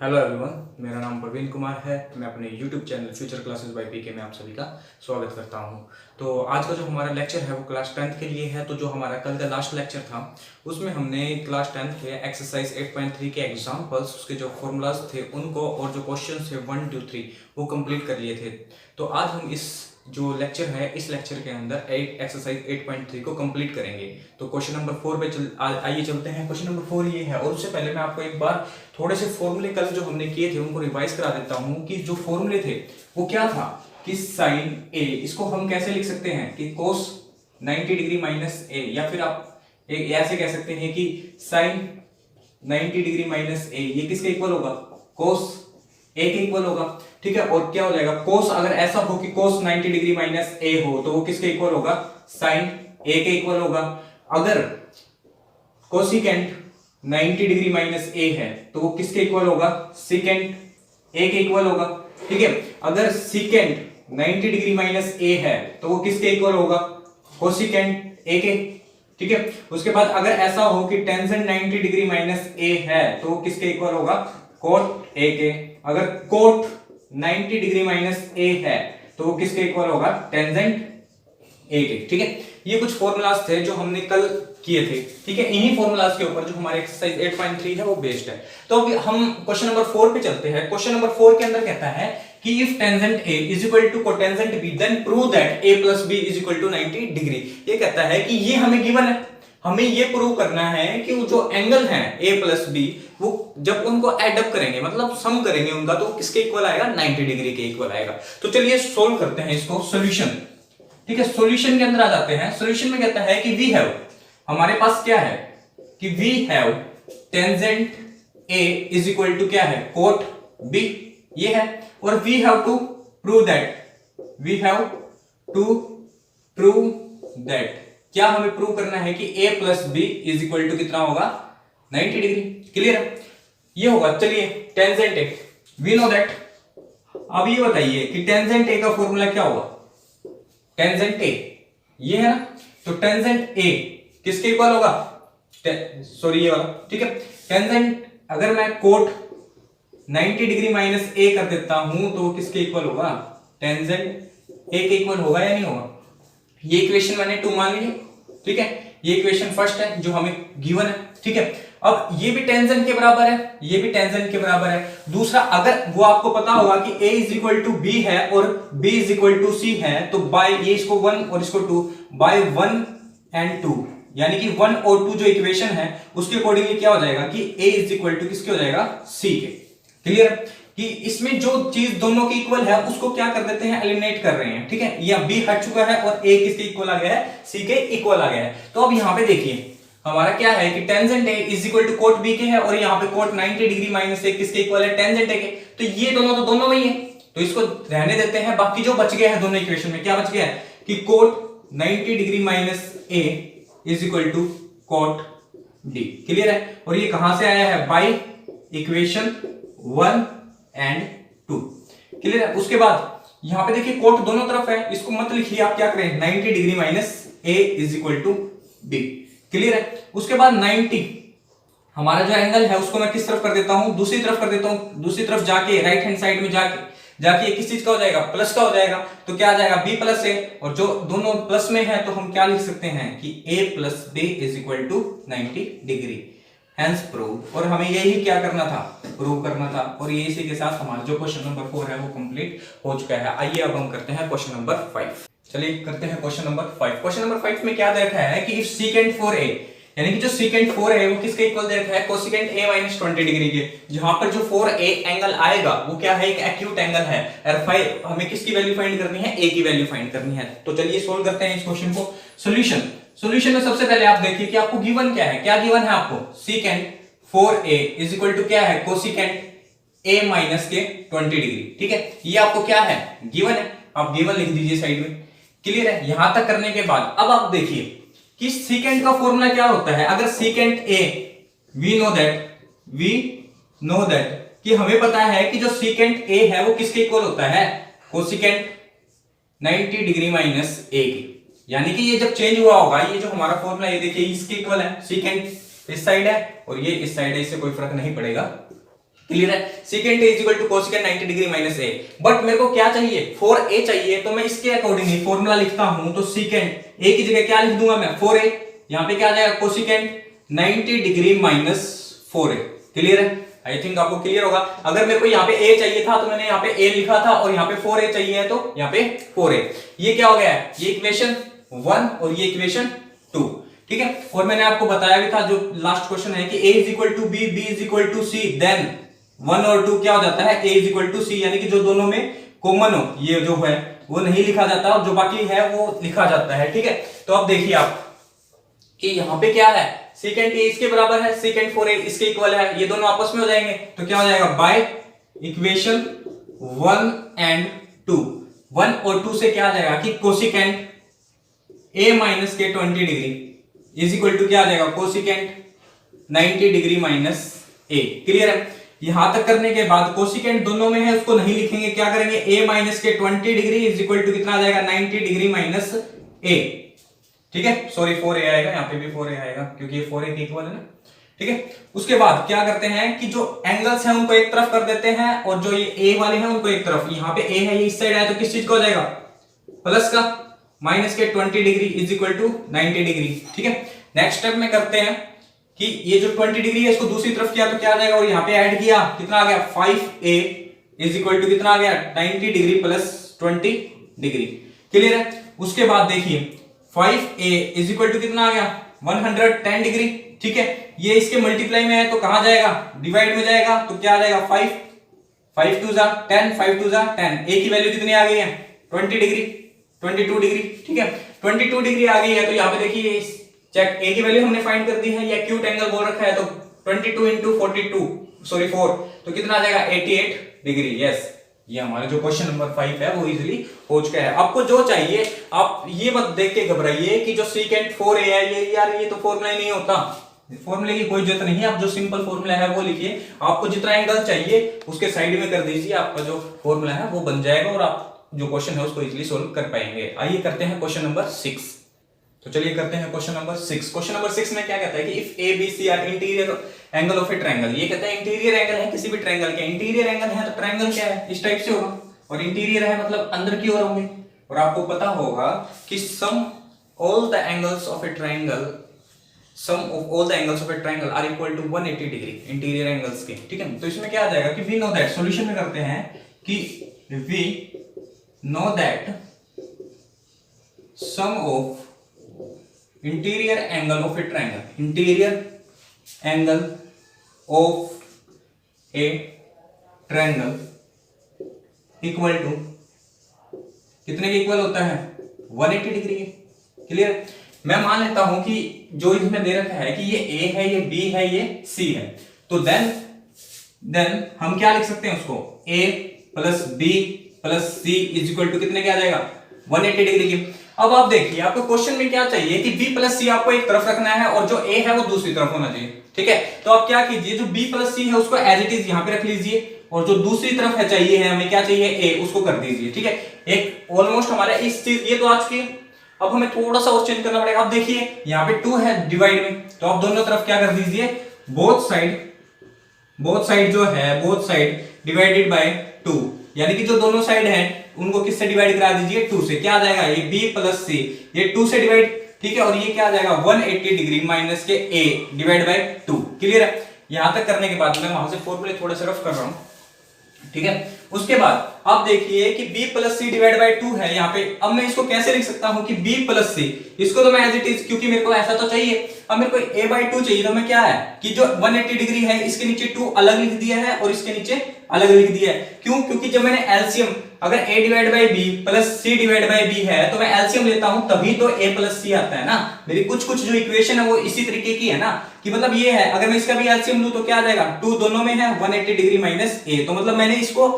Hello everyone, मेरा नाम प्रवीण कुमार है। मैं अपने YouTube channel Future Classes by PK में आप सभी का स्वागत करता हूं। तो आज का जो हमारा लेक्चर है वो क्लास 10th के लिए है। तो जो हमारा कल का लास्ट लेक्चर था उसमें हमने क्लास 10th के एक्सरसाइज 8.3 के एग्जाम्पल्स, उसके जो फॉर्मूलाज थे उनको और जो क्वेश्चन थे 1, 2, 3 वो कंप्लीट कर लिए थे। तो आज हम इस जो लेक्चर है इस लेक्चर के अंदर एक्सरसाइज 8.3 को कंप्लीट करेंगे। तो क्वेश्चन नंबर 4 पे आइए चलते हैं। क्वेश्चन नंबर 4 ये है, और उससे पहले मैं आपको एक बार थोड़े से फॉर्मूले कल जो हमने किए थे उनको रिवाइज करा देता हूं कि जो फॉर्मूले थे वो क्या था कि साइन ए, इसको हम कैसे लिख सकते हैं कि कोस 90 डिग्री माइनस ए, या फिर आप ऐसे कह सकते हैं कि साइन 90 डिग्री माइनस ए, ये किसके इक्वल होगा? कोस ए के इक्वल होगा। ठीक है, और क्या हो जाएगा? कोस अगर ऐसा हो कि कोस 90 डिग्री माइनस ए हो तो वो किसके इक्वल होगा? साइन ए के इक्वल होगा। अगर कोसिकेंट 90 डिग्री माइनस ए है तो वो किसके इक्वल होगा? सिकेंट ए के इक्वल होगा। ठीक है, अगर सिकेंट 90 डिग्री माइनस ए है तो वो किसके इक्वल होगा? कोसिकेंट ए के। ठीक है, उसके बाद अगर ऐसा हो कि टेंजेंट 90 डिग्री माइनस ए है तो वो किसके इक्वल होगा? कोट ए के। अगर कोट 90 डिग्री माइनस ए है तो वो किसके इक्वल होगा? टेंजेंट ए के। ठीक है, ये कुछ फॉर्मूलाज थे जो हमने कल किए थे। ठीक है, इन्हीं फॉर्मूलाज के ऊपर जो हमारे एक्सरसाइज 8.3 है वो बेस्ड है। तो अभी हम क्वेश्चन नंबर 4 पे चलते हैं। क्वेश्चन नंबर 4 के अंदर कहता है कि if tangent A is equal to cotangent B then prove that A plus B is equal to 90 degree. ये कहता है कि ये हमें गिवन है, हमें ये प्रूव करना है कि वो जो एंगल है ए प्लस बी वो जब उनको एड अप करेंगे मतलब सम करेंगे उनका तो किसके इक्वल आएगा? 90 डिग्री के इक्वल आएगा। तो चलिए सोल्व करते हैं इसको। सॉल्यूशन। ठीक है, सॉल्यूशन के अंदर आ जाते हैं। सॉल्यूशन में कहता है कि वी हैव, हमारे पास क्या है कि we have tangent A is equal to क्या है? कोट बी, ये है। और we have to prove that, we have to prove that, क्या हमें प्रूव करना है कि a plus B is equal to कितना होगा? 90 डिग्री। क्लियर है? ये होगा। चलिए tangent A, we know that. अब ये बताइए कि टेंजेंट ए का फॉर्मूला क्या होगा? टेंजेंट ए ये है ना, तो टेंजेंट ए किसके इक्वल होगा? सॉरी ये वाला। ठीक है, टेंजेंट अगर मैं कोट 90 डिग्री माइनस ए कर देता हूं तो किसके इक्वल होगा? टेंजेंट ए के इक्वल होगा या नहीं होगा? ये इक्वेशन मैंने 2 मान ली। ठीक है, ये इक्वेशन फर्स्ट है जो हमें गिवन है। ठीक है, अब ये भी टेंजेंट के बराबर है, ये भी टेंजेंट के बराबर है। दूसरा, अगर वो आपको पता होगा कि a is equal to B है और b is equal to C है तो बाय ये इसको 1 और इसको 2, बाय 1 एंड 2, यानी कि 1 और 2 जो इक्वेशन है उसके अकॉर्डिंगली क्या हो जाएगा कि a इज इक्वल टू किसके हो जाएगा? c के। क्लियर? कि इसमें जो चीज दोनों की इक्वल है उसको क्या कर देते हैं? एलिमिनेट कर रहे हैं। ठीक है, यह b हट चुका है और a किसके इक्वल आ गया है? c के इक्वल आ गया है। तो अब यहां पे देखिए हमारा क्या है कि tangent A is equal to cot B के है और यहाँ पे कोट 90 डिग्री माइनस ए किसके इक्वल है? टेंजेंट ए के। तो ये दोनों तो दोनों वही है, तो इसको रहने देते हैं। बाकी जो बच गया है दोनों इक्वेशन में क्या बच गया है कि cot 90 degree minus A is equal to cot D. Clear है? और ये कहां से आया है? By equation 1 and 2। क्लियर है? उसके बाद यहां पे देखिए कोट दोनों तरफ है, इसको मत लिखिए, आप क्या करें? 90 degree minus A is equal to B. Clear है? उसके बाद 90 हमारा जो एंगल है उसको मैं किस तरफ कर देता हूं? दूसरी तरफ कर देता हूं। दूसरी तरफ जाके राइट हैंड साइड में जाके किस चीज का हो जाएगा? प्लस का हो जाएगा। तो क्या आ जाएगा? b प्लस ए, और जो दोनों प्लस में है तो हम क्या लिख सकते हैं कि a plus B is equal to 90 degree. Hence prove. और हमें यही क्या करना था? प्रूव करना था। और ये इसी के साथ हमारा जो क्वेश्चन नंबर 4 है वो कंप्लीट हो चुका है। आइए अब हम करते हैं क्वेश्चन नंबर 5। चलिए करते हैं क्वेश्चन नंबर 5। क्वेश्चन नंबर 5 में क्या दे रखा है कि इफ सीकेंट 4a, यानी कि जो सीकेंट 4 है वो किसके इक्वल दे रखा है? कोसिकेंट a माइनस 20 डिग्री के। जहां पर जो 4a एंगल आएगा वो क्या है? एक एक्यूट एंगल है। और हमें किसकी वैल्यू फाइंड करनी है? a की वैल्यू फाइंड करनी है। तो चलिए सोल्व करते हैं इस क्वेश्चन को। सॉल्यूशन। सॉल्यूशन में सबसे पहले आप देखिए कि आपको गिवन क्या है। क्या गिवन है आपको? Secant 4a is equal to क्या है? कोसिकेंट a माइनस के 20 डिग्री। ठीक है, ये आपको क्या है? गिवन है। आप गिवन लिख दीजिए साइड में। क्लियर है? यहां तक करने के बाद अब आप देखिए कि सीकेंट का फॉर्मूला क्या होता है। अगर secant A, we know that कि हमें पता है कि जो सीकेंट ए है वो किसके इक्वल होता है? कोसिकेंट 90 डिग्री माइनस ए के। यानी कि ये जब चेंज हुआ होगा, ये जो हमारा फॉर्मूला ये देखिए इसके इक्वल है। सीकेंट इस साइड है और ये इस साइड है, इससे कोई फर्क नहीं पड़ेगा। क्लियर है। Secant A is equal to cosecant 90 degree minus A. But मेरे को क्या चाहिए, 4a चाहिए, तो मैं इसके अकॉर्डिंगली फॉर्मूला लिखता हूं। तो सेकेंड ए की जगह क्या लिख दूंगा मैं, 4a। यहां पे क्या आ जाएगा, cosecant 90 degree minus 4a। Clear है, आई थिंक आपको क्लियर होगा। अगर मेरे को यहाँ पे a चाहिए था तो मैंने यहाँ पे a लिखा था, और यहाँ पे 4a चाहिए है तो यहाँ पे 4a। ये क्या हो गया, ये इक्वेशन 1 और ये इक्वेशन 2। ठीक है, और मैंने आपको बताया भी था जो लास्ट क्वेश्चन है कि a is equal to B, B is equal to C, then 1 और 2 क्या हो जाता है, a is equal to C, यानी कि जो दोनों में कॉमन हो ये जो है वो नहीं लिखा जाता, और जो बाकी है वो लिखा जाता है। ठीक है, तो अब देखिए आप कि यहाँ पे क्या है, सेकेंड ए इसके बराबर है, सेकेंड 4a इसके इक्वल है, ये दोनों आपस में हो जाएंगे। तो क्या हो जाएगा, बाय इक्वेशन 1 एंड 2, 1 और 2 से क्या आ जाएगा कि कोसेकेंट a माइनस के 20 डिग्री इज इक्वल टू क्या आ जाएगा, cosecant 90 degree minus a। Clear है, यहां तक करने के बाद कोसेकेंट दोनों में है उसको नहीं लिखेंगे, क्या करेंगे, a माइनस के 20 डिग्री इज इक्वल टू कितना आ जाएगा, 90 डिग्री माइनस a। ठीक है, सॉरी 4a आएगा, यहाँ पे भी 4a आएगा क्योंकि ये 4a के इक्वल है ना। ठीक है, उसके बाद क्या करते हैं कि जो एंगल्स हैं उनको एक तरफ कर देते हैं, और जो ये a वाले हैं उनको एक तरफ। यहाँ पे a है, ये इस साइड आया तो किस चीज का हो जाएगा, प्लस का, माइनस के 20 degree is equal to 90 degree. ठीक है, नेक्स्ट स्टेप में करते हैं कि ये जो 20 डिग्री है इसको दूसरी तरफ किया तो क्या आ जाएगा, और यहाँ पे ऐड किया कितना आ गया, 5a इज इक्वल टू कितना आ गया, 90 डिग्री प्लस 20 डिग्री। क्लियर है, उसके बाद देखिए 5a इज इक्वल टू कितना आ गया, 110 डिग्री। ठीक है, ये इसके मल्टीप्लाई में है तो कहां जाएगा, डिवाइड में जाएगा, तो क्या आ जाएगा, 5 5 2 जा 10, 5 2 जा 10। a की वैल्यू कितनी आ गई है, 20 डिग्री, 22 डिग्री। ठीक है, 22 डिग्री आ गई है, तो यहाँ पे देखिए चेक, a की वैल्यू हमने फाइंड कर दी है, ये एक्यूट एंगल बोल रखा है, तो 22 इंटू 42 सॉरी 4 तो कितना आ जाएगा, 88 डिग्री। यस, ये हमारा जो क्वेश्चन नंबर 5 है वो इजीली हो चुका है। आपको जो चाहिए आप ये मत देख के घबराइए कि जो सेकेंड 4a है ये यार ये तो फॉर्मूला ही नहीं होता, फॉर्मूले की कोई जरूरत नहीं है, आप जो सिंपल फॉर्मूला है वो लिखिए। आपको जितना एंगल चाहिए उसके साइड में कर दीजिए, आपका जो फॉर्मूला है वो बन जाएगा और आप जो क्वेश्चन है उसको इजीली सोल्व कर पाएंगे। आइए करते हैं क्वेश्चन नंबर 6। तो चलिए करते हैं क्वेश्चन नंबर 6। क्वेश्चन नंबर 6 में क्या कहता है कि if A B C are interior angle of a triangle, ये कहता है इंटीरियर एंगल है किसी भी ट्रायंगल के, इंटीरियर एंगल है तो ट्रायंगल क्या है, इस टाइप से होगा, और इंटीरियर है मतलब अंदर की ओर होंगे। और आपको पता होगा कि sum all the angles of a triangle, sum of all the angles of a triangle are equal to 180 degree interior angles के। ठीक है, तो इसमें क्या आ जाएगा कि वी नो दैट, सॉल्यूशन में करते हैं कि we know that sum of interior angle of a triangle, interior angle of a triangle equal to कितने के इक्वल होता है, 180 डिग्री के। क्लियर, मैं मान लेता हूं कि जो इसमें दे रखा है कि ये a है, ये b है, ये c है, तो देन हम क्या लिख सकते हैं उसको, a plus b plus c is equal to कितने के आ जाएगा, 180 डिग्री के। अब आप देखिए आपको क्वेश्चन में क्या चाहिए कि b प्लस सी आपको एक तरफ रखना है और जो a है वो दूसरी तरफ होना चाहिए। ठीक है, तो आप क्या कीजिए, जो b प्लस सी है उसको एज इट इज यहाँ पे रख लीजिए, और जो दूसरी तरफ है चाहिए है हमें क्या चाहिए, a, उसको कर दीजिए। ठीक है, एक ऑलमोस्ट हमारा इस चीज ये तो आ चुकी है। अब हमें थोड़ा सा और चेंज करना पड़ेगा। अब देखिए यहाँ पे 2 है डिवाइड में, तो आप दोनों तरफ क्या कर दीजिए, बोथ साइड जो है बोथ साइड डिवाइडेड बाय 2, यानी कि जो दोनों साइड है उनको किससे डिवाइड करा दीजिए, 2 से। क्या आ जाएगा, ये b प्लस सी, ये 2 से डिवाइड। ठीक है, और ये क्या आ जाएगा, 180 डिग्री माइनस के a डिवाइड बाय 2। क्लियर है, यहां तक करने के बाद मैं वहां से फॉर्मूले थोड़े से रफ कर रहा हूं। ठीक है, उसके बाद आप देखिए कि b plus C divide by 2 है यहाँ पे। अब मैं इसको कैसे लिख सकता हूँ कि b प्लस सी, इसको तो मैं एज इट इज, क्योंकि मेरे को ऐसा तो चाहिए, अब मेरे को a बाय 2 चाहिए, तो मैं क्या है कि जो 180 डिग्री है इसके नीचे 2 अलग लिख दिया है और इसके नीचे अलग लिख दिया है। क्यों, क्योंकि जब मैंने एलसीएम, अगर a divide by b plus c divide by b है तो मैं एलसीएम लेता हूं तभी तो a प्लस c आता है ना। मेरी कुछ जो इक्वेशन है वो इसी तरीके की है ना, कि मतलब ये है, अगर मैं इसका भी एलसीएम लूं तो क्या आ जाएगा, 2 दोनों में है 180 डिग्री माइनस a, तो मतलब मैंने इसको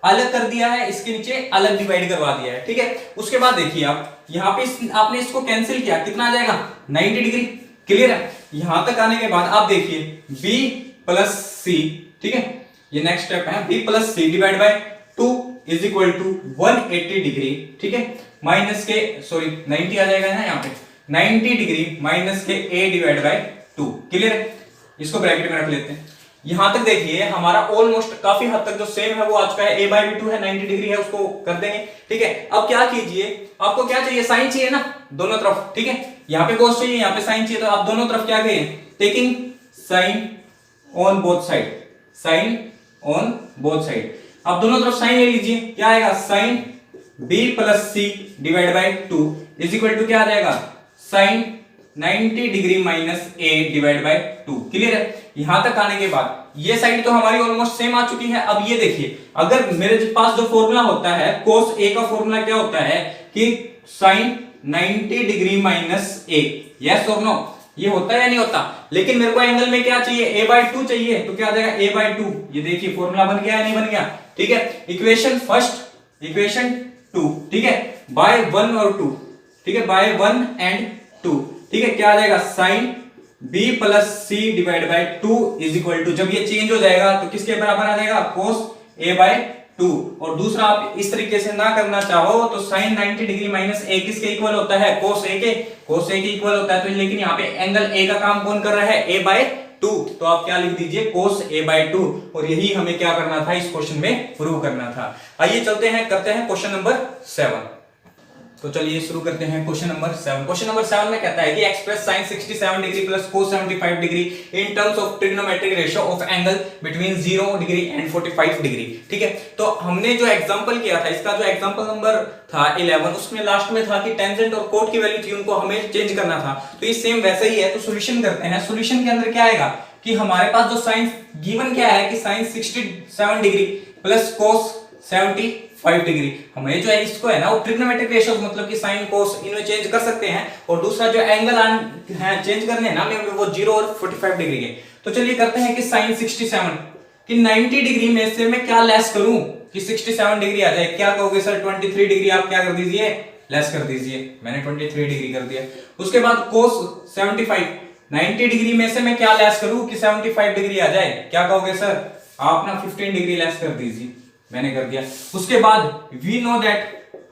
अलग कर दिया है, इसके नीचे अलग डिवाइड करवा दिया है। ठीक है, उसके बाद देखिए आप यहाँ पे आपने इसको कैंसिल किया, कितना आ जाएगा, 90 डिग्री। क्लियर है, यहां तक आने के बाद आप देखिए b प्लस सी, ठीक है, ये नेक्स्ट स्टेप है, b plus C divide by 2 is equal to 180 degree. ठीक है, माइनस के सॉरी 90 आ जाएगा ना यहाँ पे, 90 डिग्री माइनस के a डिवाइड बाय 2। क्लियर है, इसको ब्रैकेट में रख लेते हैं। यहां तक देखिए हमारा ऑलमोस्ट काफी हद तक जो सेम है वो आ चुका है, a बाई v2 है 90 डिग्री है, उसको कर देंगे। ठीक है, अब क्या कीजिए, आपको क्या चाहिए, साइन चाहिए ना दोनों तरफ। ठीक है, यहाँ पे cos चाहिए, यहाँ पे साइन चाहिए, तो आप दोनों तरफ क्या करिए, taking sine on both side, sine on both side. आप दोनों तरफ साइन ले लीजिए, क्या आएगा, साइन b plus C divide by 2 is equal to क्या आ जाएगा, sine 90 degree minus a divide by 2। Clear है, यहां तक आने के बाद ये साइड तो हमारी ऑलमोस्ट सेम आ चुकी है। अब ये देखिए, अगर मेरे पास जो फॉर्मूला होता है cos a का फॉर्मूला क्या होता है कि sine 90 degree minus a, yes और नो, ये होता है या नहीं होता। लेकिन मेरे को एंगल में क्या चाहिए, a बाई 2 चाहिए, तो क्या आ जाएगा a बाई 2। ये देखिए फॉर्मूला बन गया या नहीं बन गया। ठीक है, इक्वेशन फर्स्ट, इक्वेशन 2, ठीक है, बाय 1 और 2, ठीक है, बाय 1 एंड 2। ठीक है, क्या आ जाएगा, sine b plus C divide by 2 is equal to, जब ये चेंज हो जाएगा तो किसके बराबर आ जाएगा, cos a बाई 2। और दूसरा आप इस तरीके से ना करना चाहो तो साइन 90 डिग्री माइनस a किसके इक्वल होता है, cos a के, cos a के इक्वल होता है। तो लेकिन यहाँ पे एंगल a का काम कौन कर रहा है, a बाई 2, तो आप क्या लिख दीजिए, cos a बाई 2। और यही हमें क्या करना था, इस क्वेश्चन में प्रूव करना था। आइए चलते हैं, करते हैं क्वेश्चन नंबर 7। तो चलिए शुरू करते हैं क्वेश्चन नंबर 7। क्वेश्चन नंबर 7 में कहता है कि express sin 67 degree plus cos 75 degree in terms of trigonometric ratio of angle between 0 degree and 45 degree. ठीक है, तो हमने जो एग्जांपल किया था, इसका जो एग्जांपल नंबर था 11, उसमें लास्ट में था कि टेंजेंट और कोट की वैल्यू थी, उनको हमें चेंज करना था। तो ये सेम वैसा ही है, तो सॉल्यूशन करते हैं। सॉल्यूशन के अंदर क्या आएगा कि हमारे पास जो साइन गिवन क्या है कि sin 67 degree plus cos 75 degree, हमें जो है इसको है ना वो ट्रिग्नोमेट्रिक रेशियो मतलब कि साइन कोस इनमें चेंज कर सकते हैं। और दूसरा जो एंगल है चेंज करने हैं ना में वो 0 और 45 डिग्री के। तो चलिए करते हैं कि साइन 67 कि 90 डिग्री में से मैं क्या लेस करूं कि 67 डिग्री आ जाए। क्या कहोगे सर, 23 डिग्री आप क्या कर दीजिए, लेस कर दीजिए। मैंने 23 डिग्री कर दिया। उसके बाद cos 75, 90 डिग्री में से मैं क्या लेस करूं कि 75 डिग्री आ जाए। क्या कहोगे सर, आप ना 15 डिग्री लेस कर दीजिए। मैंने कर दिया। उसके बाद वी नो दैट,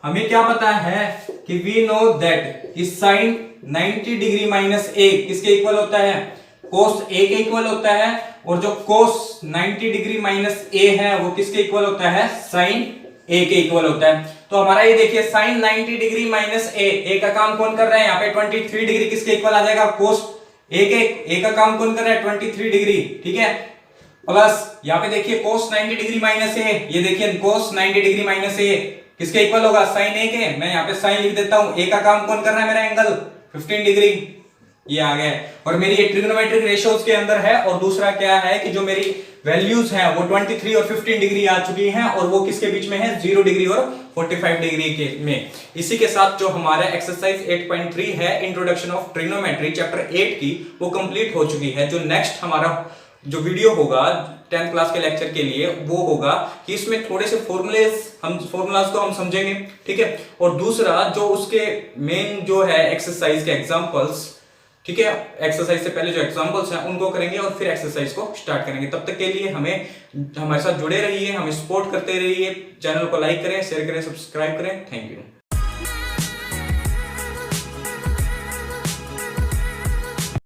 हमें क्या पता है कि वी नो दैट कि साइन 90 डिग्री माइनस a किसके इक्वल होता है, cos a के इक्वल होता है। और जो cos 90 डिग्री माइनस a है वो किसके इक्वल होता है, साइन a के इक्वल होता है। तो हमारा ये देखिए साइन 90 डिग्री माइनस a का काम कौन कर रहा है, यहाँ पे 23 डिग्री किसके इक्वल आ जाएगा, cos a के, a का काम कौन कर रहा है 23 डिग्री। ठीक है, प्लस यहाँ पे देखिए cos 90 डिग्री माइनस a, ये देखिए cos 90 डिग्री माइनस a किसके इक्वल होगा, साइन a के। मैं यहाँ पे साइन लिख देता हूँ, a का काम कौन कर रहा है मेरा एंगल 15 डिग्री, ये आ गया। और मेरी ये ट्रिग्नोमेट्रिक रेशियोज के अंदर है। और दूसरा क्या है कि जो मेरी वैल्यूज हैं वो 23 और 15 डिग्री आ चुकी हैं, और वो किसके बीच में है, 0 डिग्री और 45 डिग्री के में। इसी के साथ जो हमारा एक्सरसाइज 8.3 है इंट्रोडक्शन ऑफ ट्रिग्नोमेट्री चैप्टर 8 की, वो कंप्लीट हो चुकी है। जो नेक्स्ट हमारा जो वीडियो होगा 10th क्लास के लेक्चर के लिए वो होगा कि इसमें थोड़े से फॉर्मूलाज को हम समझेंगे। ठीक है, और दूसरा जो उसके मेन जो है एक्सरसाइज के एग्जांपल्स, ठीक है, एक्सरसाइज से पहले जो एग्जांपल्स हैं उनको करेंगे और फिर एक्सरसाइज को स्टार्ट करेंगे। तब तक के लिए हमारे साथ जुड़े रहिए, हमें सपोर्ट करते रहिए। चैनल को लाइक करें, शेयर करें, सब्सक्राइब करें। Thank you.